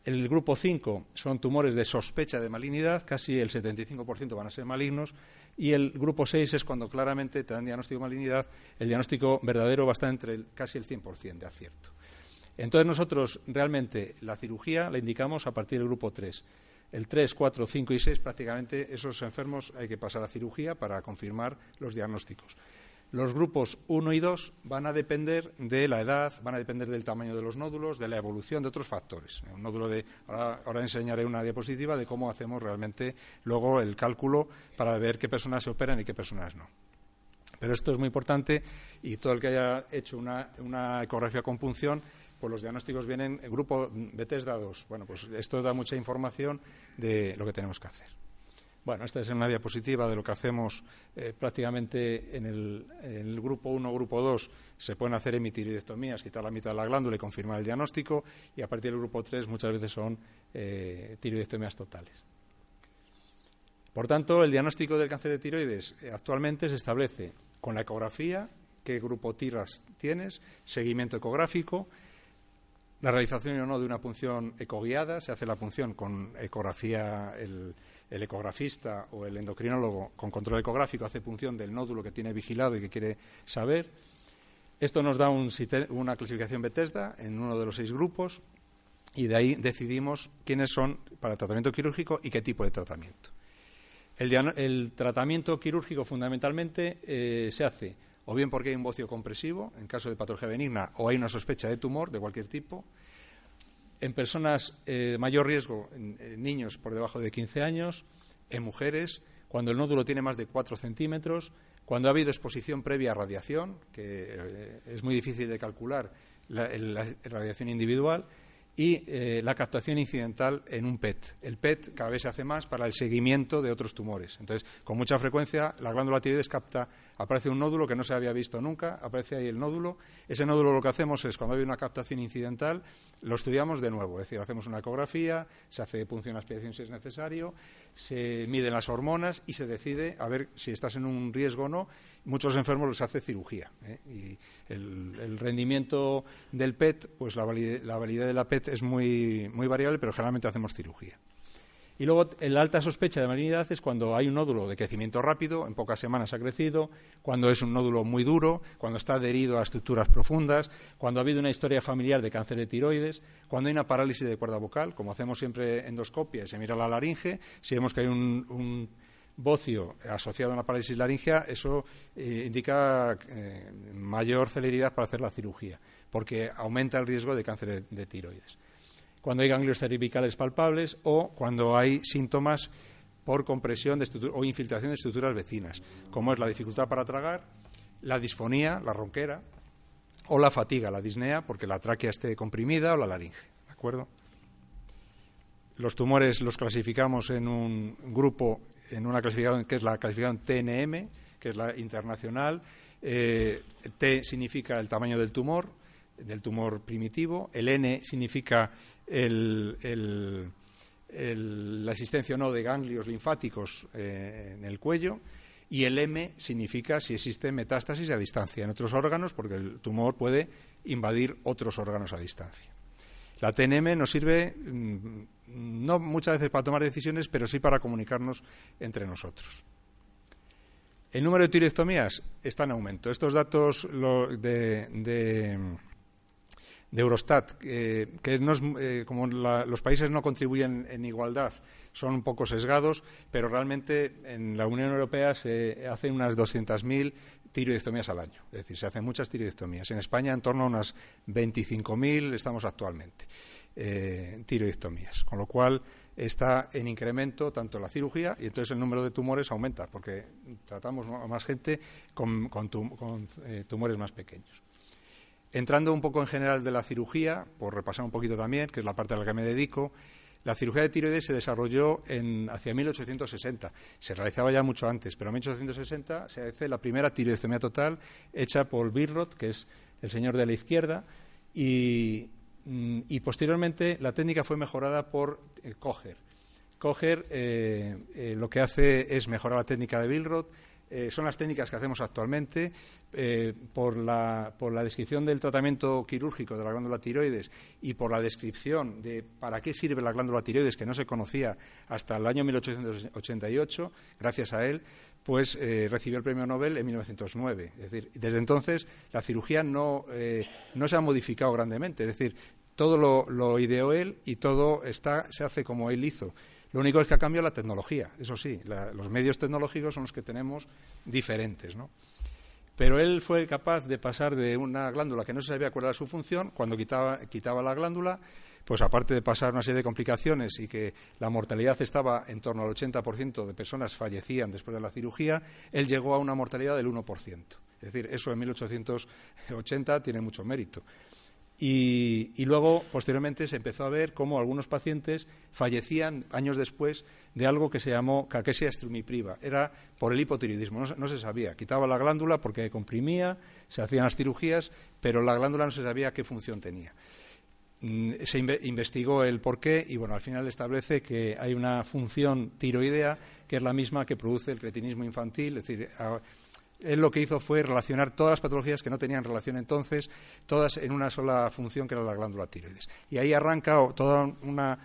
El grupo 5 son tumores de sospecha de malignidad, casi el 75% van a ser malignos, y el grupo 6 es cuando claramente te dan diagnóstico de malignidad, el diagnóstico verdadero va a estar entre casi el 100% de acierto. Entonces nosotros realmente la cirugía la indicamos a partir del grupo 3. El 3, 4, 5 y 6 prácticamente esos enfermos hay que pasar a cirugía para confirmar los diagnósticos. Los grupos 1 y 2 van a depender de la edad, van a depender del tamaño de los nódulos, de la evolución de otros factores. Un nódulo ahora enseñaré una diapositiva de cómo hacemos realmente luego el cálculo para ver qué personas se operan y qué personas no. Pero esto es muy importante y todo el que haya hecho una ecografía con punción, pues los diagnósticos vienen en grupo Bethesda 2. Bueno, pues esto da mucha información de lo que tenemos que hacer. Bueno, esta es una diapositiva de lo que hacemos prácticamente en el grupo 1, grupo 2. Se pueden hacer hemitiroidectomías, quitar la mitad de la glándula y confirmar el diagnóstico. Y a partir del grupo 3 muchas veces son tiroidectomías totales. Por tanto, el diagnóstico del cáncer de tiroides actualmente se establece con la ecografía, qué grupo TIRAS tienes, seguimiento ecográfico, la realización o no de una punción ecoguiada. Se hace la punción con ecografía, el ecografista o el endocrinólogo con control ecográfico hace punción del nódulo que tiene vigilado y que quiere saber. Esto nos da una clasificación Bethesda en uno de los 6 grupos y de ahí decidimos quiénes son para el tratamiento quirúrgico y qué tipo de tratamiento. El tratamiento quirúrgico fundamentalmente se hace o bien porque hay un bocio compresivo, en caso de patología benigna, o hay una sospecha de tumor de cualquier tipo. En personas de mayor riesgo, en niños por debajo de 15 años, en mujeres, cuando el nódulo tiene más de 4 centímetros, cuando ha habido exposición previa a radiación, que es muy difícil de calcular la radiación individual, y la captación incidental en un PET. El PET cada vez se hace más para el seguimiento de otros tumores. Entonces, con mucha frecuencia, la glándula tiroides aparece un nódulo que no se había visto nunca, aparece ahí el nódulo. Ese nódulo lo que hacemos es, cuando hay una captación incidental, lo estudiamos de nuevo. Es decir, hacemos una ecografía, se hace punción aspiración si es necesario, se miden las hormonas y se decide a ver si estás en un riesgo o no. Muchos enfermos les hace cirugía. Y el rendimiento del PET, pues la validez de la PET es muy, muy variable, pero generalmente hacemos cirugía. Y luego, la alta sospecha de malignidad es cuando hay un nódulo de crecimiento rápido, en pocas semanas ha crecido, cuando es un nódulo muy duro, cuando está adherido a estructuras profundas, cuando ha habido una historia familiar de cáncer de tiroides, cuando hay una parálisis de cuerda vocal, como hacemos siempre endoscopia, se mira la laringe, si vemos que hay un bocio asociado a una parálisis laringea, eso indica mayor celeridad para hacer la cirugía, porque aumenta el riesgo de cáncer de tiroides. Cuando hay ganglios cervicales palpables o cuando hay síntomas por compresión o infiltración de estructuras vecinas, como es la dificultad para tragar, la disfonía, la ronquera, o la fatiga, la disnea, porque la tráquea esté comprimida, o la laringe. ¿De acuerdo? Los tumores los clasificamos en un grupo, en una clasificación que es la clasificación TNM, que es la internacional. T significa el tamaño del tumor primitivo, el N significa la existencia o no de ganglios linfáticos en el cuello, y el M significa si existe metástasis a distancia en otros órganos, porque el tumor puede invadir otros órganos a distancia. La TNM nos sirve no muchas veces para tomar decisiones, pero sí para comunicarnos entre nosotros. El número de tiroidectomías está en aumento. Estos datos de Eurostat, que no es, como los países no contribuyen en igualdad, son un poco sesgados, pero realmente en la Unión Europea se hacen unas 200.000 tiroidectomías al año. Es decir, se hacen muchas tiroidectomías. En España, en torno a unas 25.000 estamos actualmente tiroidectomías, con lo cual está en incremento tanto la cirugía y entonces el número de tumores aumenta porque tratamos a más gente con tumores más pequeños. Entrando un poco en general de la cirugía, por repasar un poquito también, que es la parte a la que me dedico, la cirugía de tiroides se desarrolló hacia 1860. Se realizaba ya mucho antes, pero en 1860 se hace la primera tiroidectomía total hecha por Billroth, que es el señor de la izquierda, y posteriormente la técnica fue mejorada por Kocher. Kocher lo que hace es mejorar la técnica de Billroth. Son las técnicas que hacemos actualmente por la descripción del tratamiento quirúrgico de la glándula tiroides y por la descripción de para qué sirve la glándula tiroides, que no se conocía hasta el año 1888, gracias a él, pues recibió el premio Nobel en 1909. Es decir, desde entonces la cirugía no se ha modificado grandemente, es decir, todo lo ideó él y todo se hace como él hizo. Lo único es que ha cambiado la tecnología, eso sí, los medios tecnológicos son los que tenemos diferentes, ¿no? Pero él fue capaz de pasar de una glándula que no se sabía cuál era su función, cuando quitaba la glándula, pues aparte de pasar una serie de complicaciones y que la mortalidad estaba en torno al 80% de personas fallecían después de la cirugía, él llegó a una mortalidad del 1%. Es decir, eso en 1880 tiene mucho mérito. Y luego, posteriormente, se empezó a ver cómo algunos pacientes fallecían años después de algo que se llamó caquesia strumipriva. Era por el hipotiroidismo, no se sabía. Quitaba la glándula porque comprimía, se hacían las cirugías, pero la glándula no se sabía qué función tenía. Se investigó el porqué y, bueno, al final establece que hay una función tiroidea que es la misma que produce el cretinismo infantil, es decir, él lo que hizo fue relacionar todas las patologías que no tenían relación entonces, todas en una sola función que era la glándula tiroides. Y ahí arranca toda una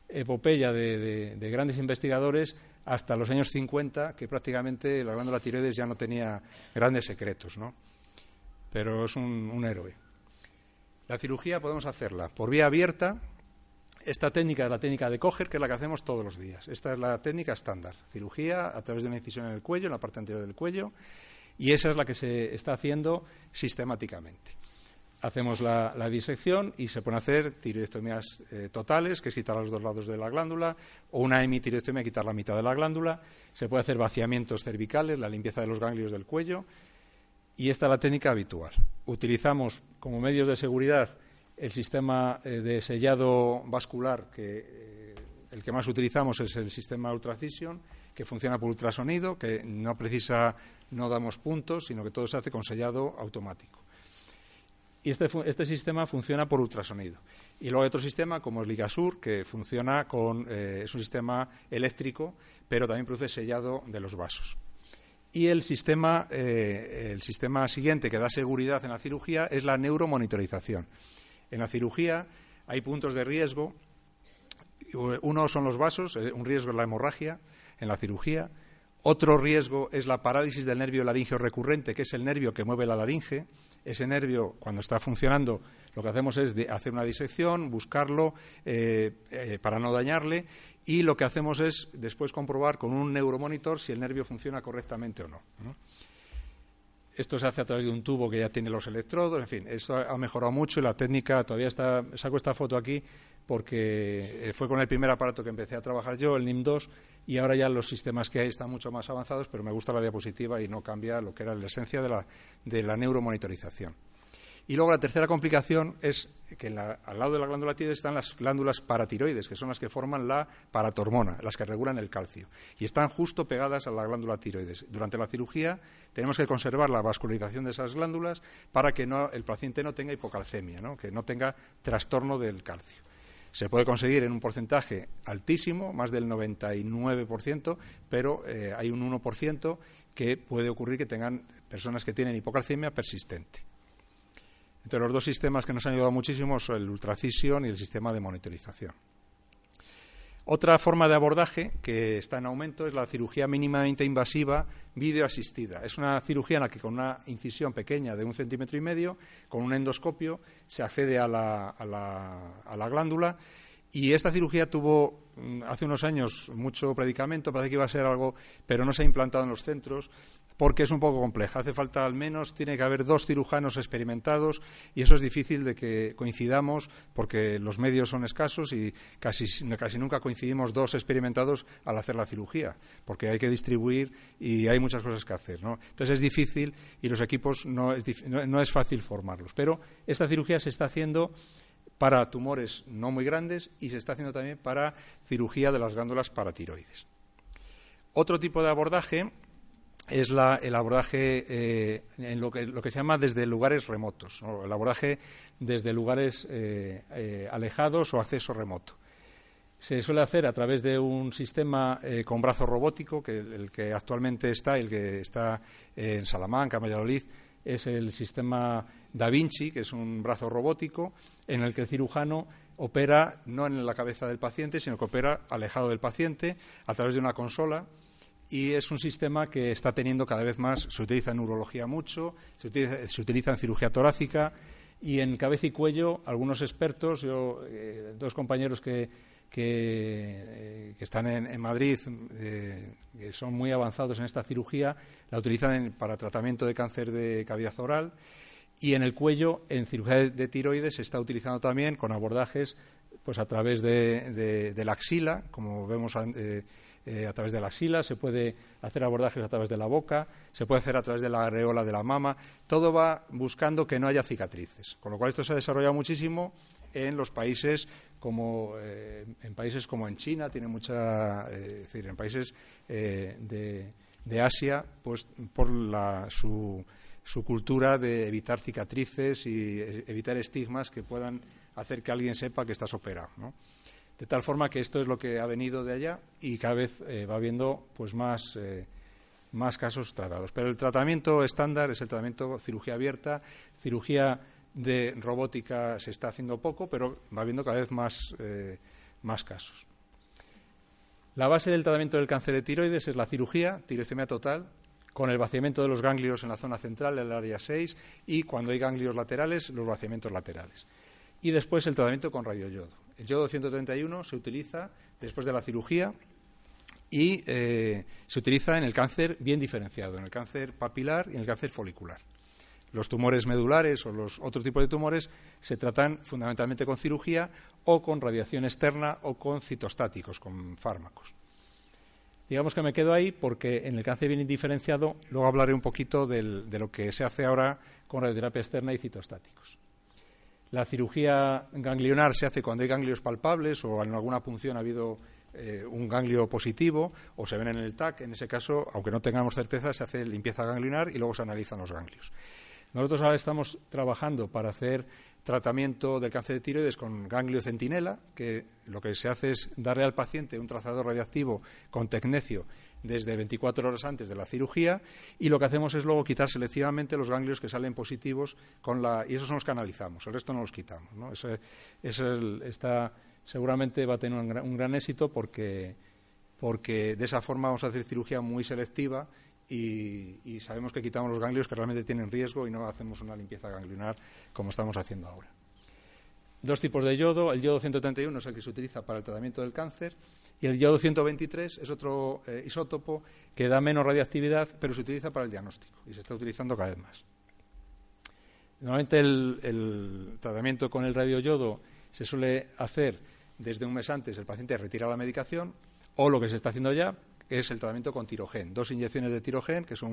epopeya de grandes investigadores hasta los años 50, que prácticamente la glándula tiroides ya no tenía grandes secretos, ¿no? Pero es un héroe. La cirugía podemos hacerla por vía abierta. Esta técnica es la técnica de Kocher, que es la que hacemos todos los días. Esta es la técnica estándar. Cirugía a través de una incisión en el cuello, en la parte anterior del cuello, y esa es la que se está haciendo sistemáticamente. Hacemos la disección y se pueden hacer tiroidectomías totales, que es quitar los dos lados de la glándula, o una hemitiroidectomía, quitar la mitad de la glándula. Se puede hacer vaciamientos cervicales, la limpieza de los ganglios del cuello, y esta es la técnica habitual. Utilizamos como medios de seguridad el sistema de sellado vascular, que el que más utilizamos es el sistema Ultracision, que funciona por ultrasonido, que no damos puntos, sino que todo se hace con sellado automático. Y este sistema funciona por ultrasonido. Y luego hay otro sistema, como es Ligasur, que funciona es un sistema eléctrico, pero también produce sellado de los vasos. Y el sistema siguiente que da seguridad en la cirugía es la neuromonitorización. En la cirugía hay puntos de riesgo. Uno son los vasos, un riesgo es la hemorragia en la cirugía. Otro riesgo es la parálisis del nervio laringeo recurrente, que es el nervio que mueve la laringe. Ese nervio, cuando está funcionando, lo que hacemos es hacer una disección, buscarlo para no dañarle, y lo que hacemos es después comprobar con un neuromonitor si el nervio funciona correctamente o no. Esto se hace a través de un tubo que ya tiene los electrodos, en fin, esto ha mejorado mucho y la técnica todavía saco esta foto aquí porque fue con el primer aparato que empecé a trabajar yo, el NIM2, y ahora ya los sistemas que hay están mucho más avanzados, pero me gusta la diapositiva y no cambia lo que era la esencia de la neuromonitorización. Y luego la tercera complicación es que al lado de la glándula tiroides están las glándulas paratiroides, que son las que forman la paratormona, las que regulan el calcio, y están justo pegadas a la glándula tiroides. Durante la cirugía tenemos que conservar la vascularización de esas glándulas para que el paciente no tenga hipocalcemia, ¿no? Que no tenga trastorno del calcio. Se puede conseguir en un porcentaje altísimo, más del 99%, pero hay un 1% que puede ocurrir que tengan personas que tienen hipocalcemia persistente. Entonces, los dos sistemas que nos han ayudado muchísimo son el Ultracision y el sistema de monitorización. Otra forma de abordaje que está en aumento es la cirugía mínimamente invasiva videoasistida. Es una cirugía en la que con una incisión pequeña de 1,5 centímetros, con un endoscopio, se accede a la glándula. Y esta cirugía tuvo hace unos años mucho predicamento, parece que iba a ser algo, pero no se ha implantado en los centros porque es un poco compleja. Hace falta tiene que haber 2 cirujanos experimentados y eso es difícil de que coincidamos porque los medios son escasos y casi nunca coincidimos 2 experimentados al hacer la cirugía, porque hay que distribuir y hay muchas cosas que hacer, ¿no? Entonces es difícil y los equipos no es fácil formarlos. Pero esta cirugía se está haciendo para tumores no muy grandes y se está haciendo también para cirugía de las glándulas paratiroides. Otro tipo de abordaje es el abordaje en lo que se llama desde lugares remotos, ¿no? El abordaje desde lugares alejados o acceso remoto. Se suele hacer a través de un sistema con brazo robótico, que el que actualmente el que está en Salamanca, en Valladolid, es el sistema Da Vinci, que es un brazo robótico en el que el cirujano opera no en la cabeza del paciente, sino que opera alejado del paciente a través de una consola, y es un sistema que está teniendo cada vez más, se utiliza en urología mucho, se utiliza en cirugía torácica y en cabeza y cuello. Algunos expertos, 2 compañeros que están en Madrid, que son muy avanzados en esta cirugía, la utilizan para tratamiento de cáncer de cavidad oral, y en el cuello, en cirugía de tiroides, se está utilizando también con abordajes pues a través de la axila, como vemos a través de la axila, se puede hacer abordajes a través de la boca, se puede hacer a través de la areola de la mama. Todo va buscando que no haya cicatrices, con lo cual esto se ha desarrollado muchísimo en los países como en China, tiene mucha, es decir, en países de Asia, pues por su cultura de evitar cicatrices y evitar estigmas que puedan hacer que alguien sepa que estás operado, ¿no? De tal forma que esto es lo que ha venido de allá y cada vez va habiendo pues más casos tratados. Pero el tratamiento estándar es el tratamiento cirugía abierta. Cirugía de robótica se está haciendo poco, pero va habiendo cada vez más casos. La base del tratamiento del cáncer de tiroides es la cirugía, tiroidectomía total, con el vaciamiento de los ganglios en la zona central, en el área 6, y cuando hay ganglios laterales, los vaciamientos laterales. Y después el tratamiento con radioyodo. El yodo 131 se utiliza después de la cirugía y se utiliza en el cáncer bien diferenciado, en el cáncer papilar y en el cáncer folicular. Los tumores medulares o los otros tipos de tumores se tratan fundamentalmente con cirugía o con radiación externa o con citostáticos, con fármacos. Digamos que me quedo ahí porque en el cáncer bien diferenciado luego hablaré un poquito de lo que se hace ahora con radioterapia externa y citostáticos. La cirugía ganglionar se hace cuando hay ganglios palpables o en alguna punción ha habido un ganglio positivo o se ven en el TAC. En ese caso, aunque no tengamos certeza, se hace limpieza ganglionar y luego se analizan los ganglios. Nosotros ahora estamos trabajando para hacer tratamiento del cáncer de tiroides con ganglio centinela, que lo que se hace es darle al paciente un trazador radiactivo con tecnecio desde 24 horas antes de la cirugía, y lo que hacemos es luego quitar selectivamente los ganglios que salen positivos y esos son los que analizamos, el resto no los quitamos, ¿no? Seguramente va a tener un gran éxito porque de esa forma vamos a hacer cirugía muy selectiva y sabemos que quitamos los ganglios que realmente tienen riesgo y no hacemos una limpieza ganglionar como estamos haciendo ahora. 2 tipos de yodo. El yodo 131 es el que se utiliza para el tratamiento del cáncer y el yodo 123 es otro isótopo que da menos radiactividad, pero se utiliza para el diagnóstico y se está utilizando cada vez más. Normalmente el tratamiento con el radioyodo se suele hacer desde un mes antes, el paciente retira la medicación, o lo que se está haciendo ya es el tratamiento con tirogen, 2 inyecciones de tirogen, que es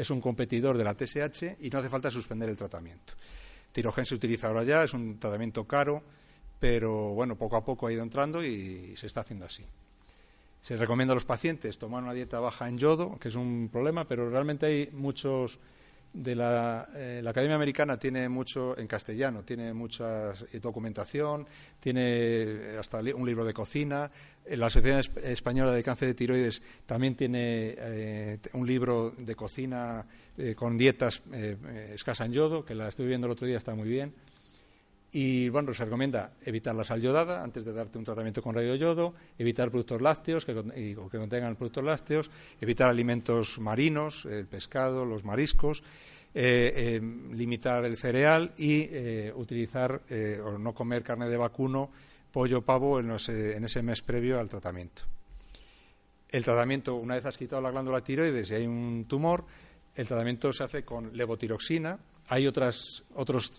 un competidor de la TSH y no hace falta suspender el tratamiento. Tirogen se utiliza ahora ya, es un tratamiento caro, pero bueno, poco a poco ha ido entrando y se está haciendo así. Se recomienda a los pacientes tomar una dieta baja en yodo, que es un problema, pero realmente hay muchos la Academia Americana tiene mucho en castellano, tiene mucha documentación, tiene hasta un libro de cocina. La Asociación Española de Cáncer de Tiroides también tiene un libro de cocina con dietas escasas en yodo, que la estoy viendo el otro día, está muy bien. Y bueno, se recomienda evitar la sal yodada antes de darte un tratamiento con radioyodo, evitar productos lácteos que contengan productos lácteos, evitar alimentos marinos, el pescado, los mariscos, limitar el cereal y utilizar o no comer carne de vacuno, pollo, pavo en ese mes previo al tratamiento. El tratamiento, una vez has quitado la glándula tiroides y hay un tumor, el tratamiento se hace con levotiroxina. Hay otros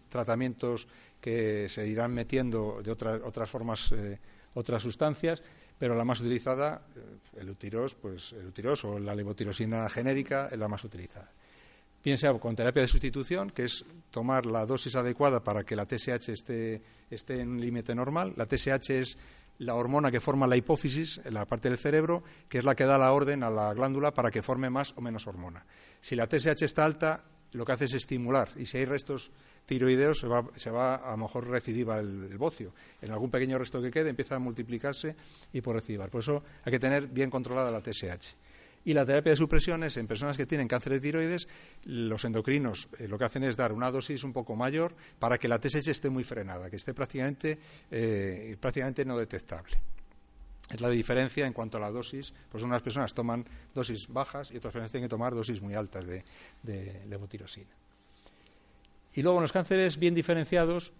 tratamientos que se irán metiendo de otras formas, otras sustancias, pero la más utilizada, el Eutirox o la levotiroxina genérica es la más utilizada. Bien sea con terapia de sustitución, que es tomar la dosis adecuada para que la TSH esté en un límite normal. La TSH es la hormona que forma la hipófisis, en la parte del cerebro, que es la que da la orden a la glándula para que forme más o menos hormona. Si la TSH está alta, lo que hace es estimular, y si hay restos tiroideos se va a lo mejor recidiva el bocio. En algún pequeño resto que quede empieza a multiplicarse y por recidivar. Por eso hay que tener bien controlada la TSH. Y la terapia de supresiones en personas que tienen cáncer de tiroides, los endocrinos lo que hacen es dar una dosis un poco mayor para que la TSH esté muy frenada, que esté prácticamente no detectable. Es la diferencia en cuanto a la dosis, pues unas personas toman dosis bajas y otras personas tienen que tomar dosis muy altas de levotiroxina. Y luego en los cánceres bien diferenciados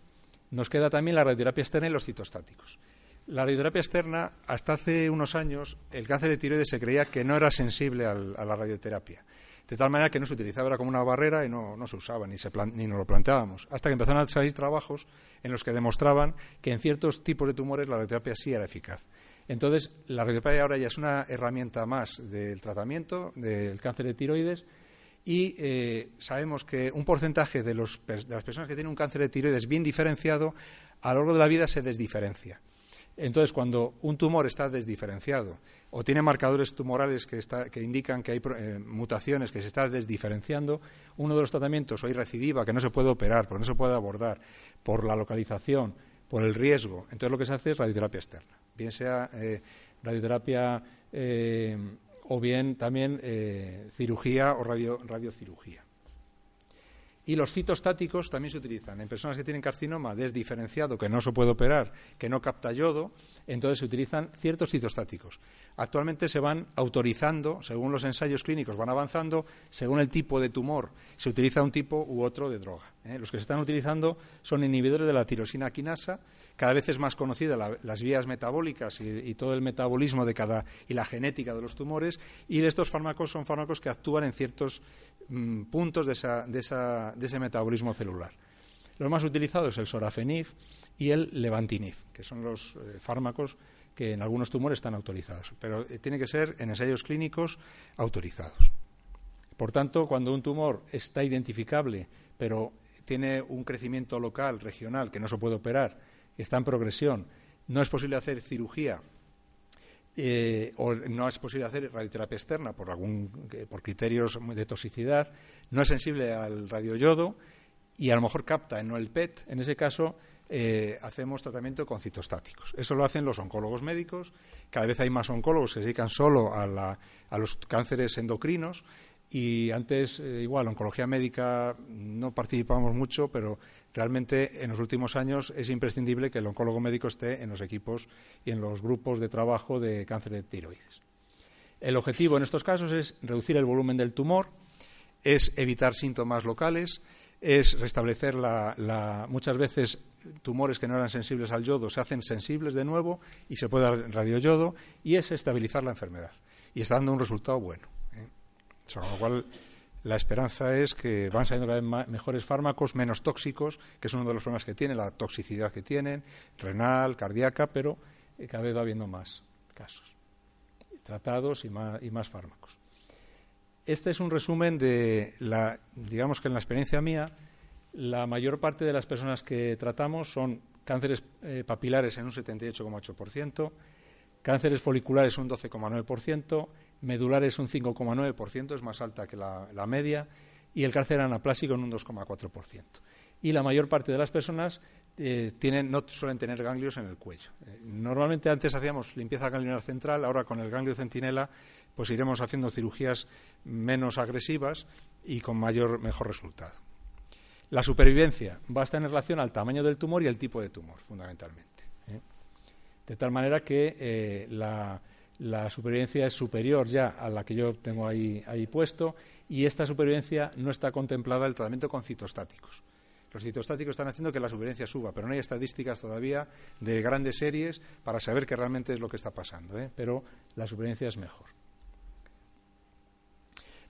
nos queda también la radioterapia externa y los citostáticos. La radioterapia externa, hasta hace unos años, el cáncer de tiroides se creía que no era sensible a la radioterapia. De tal manera que no se utilizaba, era como una barrera y no se usaba, ni nos lo planteábamos. Hasta que empezaron a salir trabajos en los que demostraban que en ciertos tipos de tumores la radioterapia sí era eficaz. Entonces, la radioterapia ahora ya es una herramienta más del tratamiento del cáncer de tiroides y sabemos que un porcentaje de las personas que tienen un cáncer de tiroides bien diferenciado, a lo largo de la vida se desdiferencia. Entonces, cuando un tumor está desdiferenciado o tiene marcadores tumorales que indican que hay mutaciones que se están desdiferenciando, uno de los tratamientos, o hay recidiva, que no se puede operar, porque no se puede abordar, por la localización, por el riesgo, entonces lo que se hace es radioterapia externa, bien sea radioterapia o bien también cirugía o radiocirugía. Y los citostáticos también se utilizan en personas que tienen carcinoma desdiferenciado, que no se puede operar, que no capta yodo, entonces se utilizan ciertos citostáticos. Actualmente se van autorizando, según los ensayos clínicos van avanzando, según el tipo de tumor, se utiliza un tipo u otro de droga. Los que se están utilizando son inhibidores de la tirosina quinasa, cada vez es más conocida las vías metabólicas y todo el metabolismo y la genética de los tumores, y estos fármacos son fármacos que actúan en ciertos puntos de ese metabolismo celular. Los más utilizados es el sorafenib y el levantinib, que son los fármacos que en algunos tumores están autorizados, pero tiene que ser en ensayos clínicos autorizados. Por tanto, cuando un tumor está identificable, pero tiene un crecimiento local, regional, que no se puede operar, está en progresión, no es posible hacer cirugía o no es posible hacer radioterapia externa por criterios de toxicidad, no es sensible al radioyodo y a lo mejor capta no el PET, en ese caso hacemos tratamiento con citostáticos. Eso lo hacen los oncólogos médicos, cada vez hay más oncólogos que se dedican solo a los cánceres endocrinos. Y antes, igual, oncología médica no participamos mucho, pero realmente en los últimos años es imprescindible que el oncólogo médico esté en los equipos y en los grupos de trabajo de cáncer de tiroides. El objetivo en estos casos es reducir el volumen del tumor, es evitar síntomas locales, es restablecer muchas veces tumores que no eran sensibles al yodo se hacen sensibles de nuevo y se puede dar radioyodo, y es estabilizar la enfermedad. Y está dando un resultado bueno. Con lo cual, la esperanza es que van saliendo cada vez mejores fármacos, menos tóxicos, que es uno de los problemas que tienen, la toxicidad que tienen, renal, cardíaca, pero cada vez va habiendo más casos tratados y más fármacos. Este es un resumen digamos que en la experiencia mía, la mayor parte de las personas que tratamos son cánceres papilares en un 78,8%, cánceres foliculares un 12,9%, medulares un 5,9%, es más alta que la media, y el cáncer anaplásico en un 2,4%. Y la mayor parte de las personas no suelen tener ganglios en el cuello. Normalmente antes hacíamos limpieza ganglionar central, ahora con el ganglio centinela pues iremos haciendo cirugías menos agresivas y con mejor resultado. La supervivencia va a estar en relación al tamaño del tumor y el tipo de tumor, fundamentalmente. De tal manera que la supervivencia es superior ya a la que yo tengo ahí puesto, y esta supervivencia no está contemplada en el tratamiento con citostáticos. Los citostáticos están haciendo que la supervivencia suba, pero no hay estadísticas todavía de grandes series para saber qué realmente es lo que está pasando, pero la supervivencia es mejor.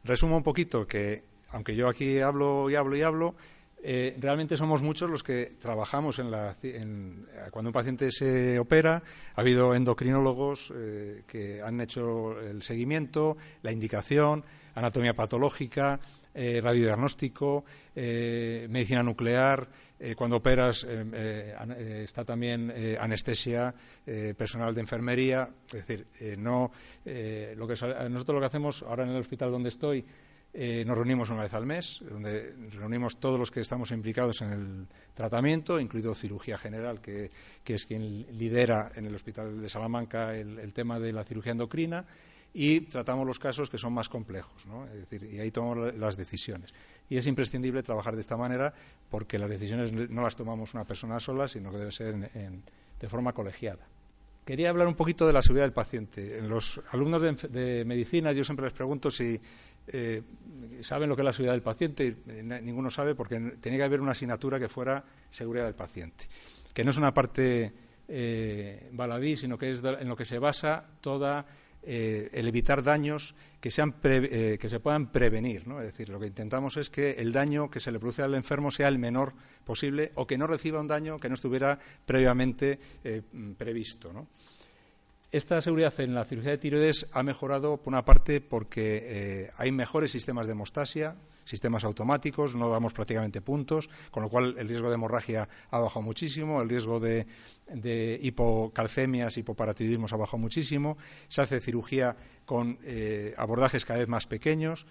Resumo un poquito que, aunque yo aquí hablo, realmente somos muchos los que trabajamos cuando un paciente se opera. Ha habido endocrinólogos que han hecho el seguimiento, la indicación, anatomía patológica, radiodiagnóstico, medicina nuclear. Cuando operas está también anestesia, personal de enfermería. Es decir, nosotros lo que hacemos ahora en el hospital donde estoy, nos reunimos una vez al mes, donde reunimos todos los que estamos implicados en el tratamiento, incluido cirugía general, que es quien lidera en el Hospital de Salamanca el tema de la cirugía endocrina, y tratamos los casos que son más complejos, ¿no? Es decir, y ahí tomamos las decisiones. Y es imprescindible trabajar de esta manera, porque las decisiones no las tomamos una persona sola, sino que debe ser de forma colegiada. Quería hablar un poquito de la seguridad del paciente. Los alumnos de medicina, yo siempre les pregunto si saben lo que es la seguridad del paciente, y ninguno sabe, porque tenía que haber una asignatura que fuera seguridad del paciente, que no es una parte baladí, sino que es en lo que se basa toda el evitar daños que se puedan prevenir, ¿no? Es decir, lo que intentamos es que el daño que se le produce al enfermo sea el menor posible, o que no reciba un daño que no estuviera previamente previsto, ¿no? Esta seguridad en la cirugía de tiroides ha mejorado, por una parte, porque hay mejores sistemas de hemostasia, sistemas automáticos, no damos prácticamente puntos, con lo cual el riesgo de hemorragia ha bajado muchísimo, el riesgo de hipocalcemias, hipoparatiroidismos ha bajado muchísimo, se hace cirugía con abordajes cada vez más pequeños.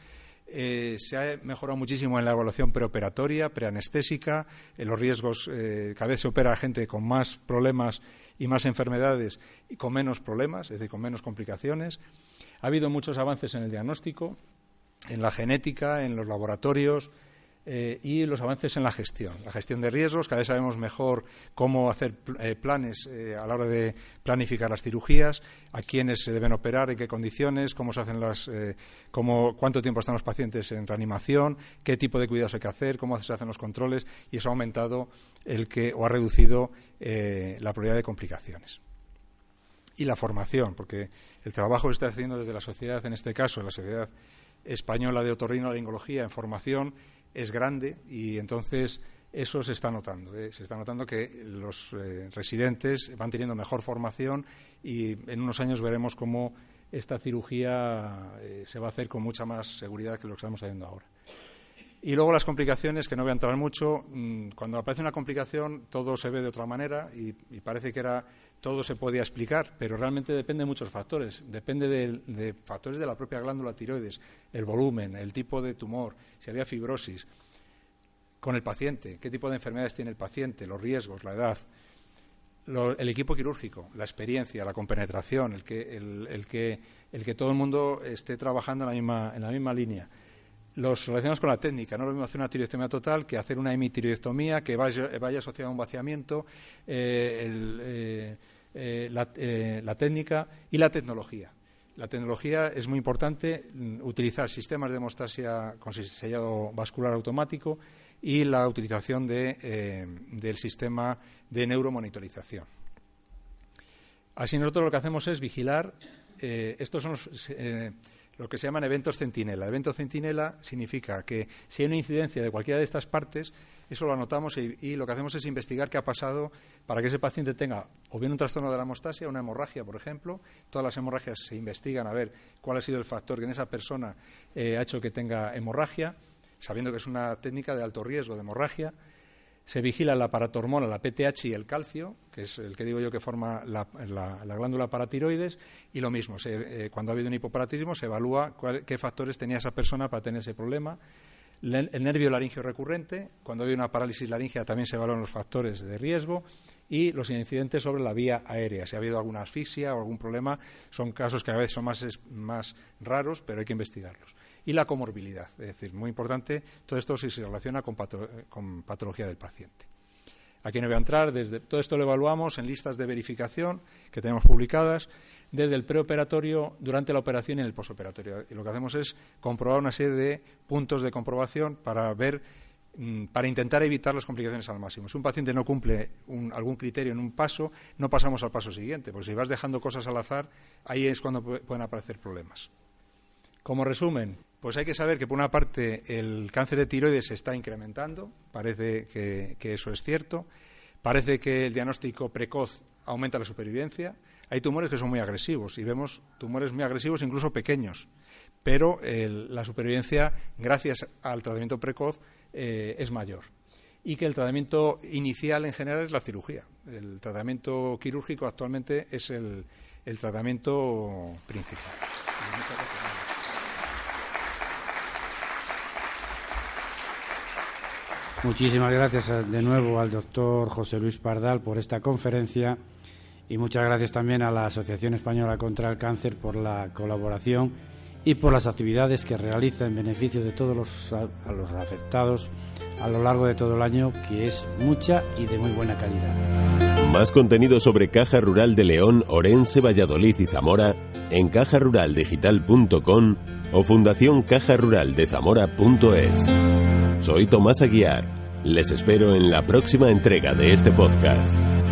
Se ha mejorado muchísimo en la evaluación preoperatoria, preanestésica, en los riesgos, cada vez se opera a gente con más problemas y más enfermedades y con menos problemas, es decir, con menos complicaciones. Ha habido muchos avances en el diagnóstico, en la genética, en los laboratorios y los avances en la gestión de riesgos. Cada vez sabemos mejor cómo hacer planes a la hora de planificar las cirugías, a quiénes se deben operar, en qué condiciones, cómo se hacen cuánto tiempo están los pacientes en reanimación, qué tipo de cuidados hay que hacer, cómo se hacen los controles, y eso ha aumentado o ha reducido la probabilidad de complicaciones. Y la formación, porque el trabajo que se está haciendo desde la sociedad, en este caso la Sociedad Española de Otorrinolaringología, en formación, es grande, y entonces eso se está notando. Se está notando que los residentes van teniendo mejor formación, y en unos años veremos cómo esta cirugía se va a hacer con mucha más seguridad que lo que estamos haciendo ahora. Y luego las complicaciones, que no voy a entrar mucho. Cuando aparece una complicación todo se ve de otra manera, y parece que todo se podía explicar, pero realmente depende de muchos factores. Depende de factores de la propia glándula tiroides, el volumen, el tipo de tumor, si había fibrosis, con el paciente, qué tipo de enfermedades tiene el paciente, los riesgos, la edad, el equipo quirúrgico, la experiencia, la compenetración, el que todo el mundo esté trabajando en la misma línea. Los relacionados con la técnica, no es lo mismo hacer una tiroidectomía total que hacer una hemitiroidectomía que vaya asociada a un vaciamiento, la técnica y la tecnología. La tecnología es muy importante, utilizar sistemas de hemostasia con sellado vascular automático y la utilización del sistema de neuromonitorización. Así nosotros lo que hacemos es vigilar. Estos son lo que se llaman eventos centinela. El evento centinela significa que si hay una incidencia de cualquiera de estas partes, eso lo anotamos, y lo que hacemos es investigar qué ha pasado para que ese paciente tenga o bien un trastorno de la hemostasia, una hemorragia, por ejemplo. Todas las hemorragias se investigan a ver cuál ha sido el factor que en esa persona ha hecho que tenga hemorragia, sabiendo que es una técnica de alto riesgo de hemorragia. Se vigila la paratormona, la PTH y el calcio, que es el que digo yo que forma la glándula paratiroides, y lo mismo, cuando ha habido un hipoparatiroidismo se evalúa qué factores tenía esa persona para tener ese problema. El nervio laringio recurrente, cuando hay una parálisis laringea también se evalúan los factores de riesgo, y los incidentes sobre la vía aérea. Si ha habido alguna asfixia o algún problema, son casos que a veces son más raros, pero hay que investigarlos. y la comorbilidad. Es decir, muy importante, todo esto si se relaciona con patología del paciente. Aquí no voy a entrar, todo esto lo evaluamos en listas de verificación que tenemos publicadas desde el preoperatorio, durante la operación y en el posoperatorio. Y lo que hacemos es comprobar una serie de puntos de comprobación para intentar evitar las complicaciones al máximo. Si un paciente no cumple algún criterio en un paso, no pasamos al paso siguiente, porque si vas dejando cosas al azar, ahí es cuando pueden aparecer problemas. Como resumen, pues hay que saber que por una parte el cáncer de tiroides se está incrementando, parece que eso es cierto, parece que el diagnóstico precoz aumenta la supervivencia, hay tumores que son muy agresivos y vemos tumores muy agresivos incluso pequeños, pero la supervivencia gracias al tratamiento precoz es mayor y que el tratamiento inicial en general es la cirugía. El tratamiento quirúrgico actualmente es el tratamiento principal. Muchísimas gracias de nuevo al doctor José Luis Pardal por esta conferencia y muchas gracias también a la Asociación Española contra el Cáncer por la colaboración y por las actividades que realiza en beneficio de todos los afectados a lo largo de todo el año, que es mucha y de muy buena calidad. Más contenido sobre Caja Rural de León, Orense, Valladolid y Zamora en cajaruraldigital.com o fundacioncajaruraldezamora.es. Soy Tomás Aguiar. Les espero en la próxima entrega de este podcast.